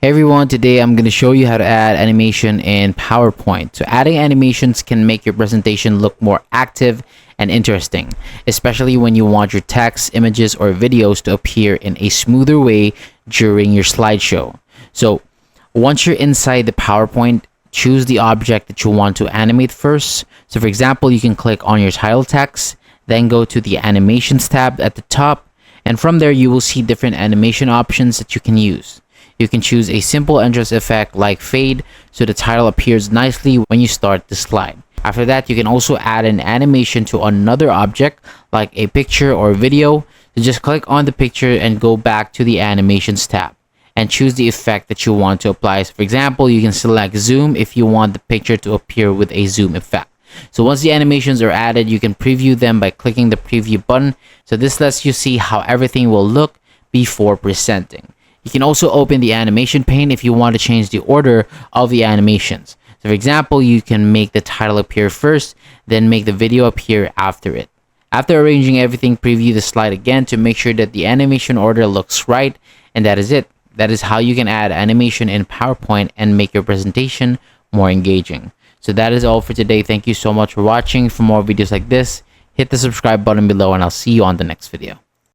Hey everyone, today I'm going to show you how to add animation in PowerPoint. So adding animations can make your presentation look more active and interesting, especially when you want your text, images, or videos to appear in a smoother way during your slideshow. So once you're inside the PowerPoint, choose the object that you want to animate first. So for example, you can click on your title text, then go to the Animations tab at the top, and from there you will see different animation options that you can use. You can choose a simple entrance effect like fade so the title appears nicely when you start the slide. After that, you can also add an animation to another object like a picture or video. So just click on the picture and go back to the Animations tab and choose the effect that you want to apply. So for example, you can select zoom if you want the picture to appear with a zoom effect. So once the animations are added, you can preview them by clicking the preview button. So this lets you see how everything will look before presenting. You can also open the animation pane if you want to change the order of the animations. So for example, you can make the title appear first, then make the video appear after it. After arranging everything, preview the slide again to make sure that the animation order looks right, and that is it. That is how you can add animation in PowerPoint and make your presentation more engaging. So that is all for today. Thank you so much for watching. For more videos like this, hit the subscribe button below and I'll see you on the next video.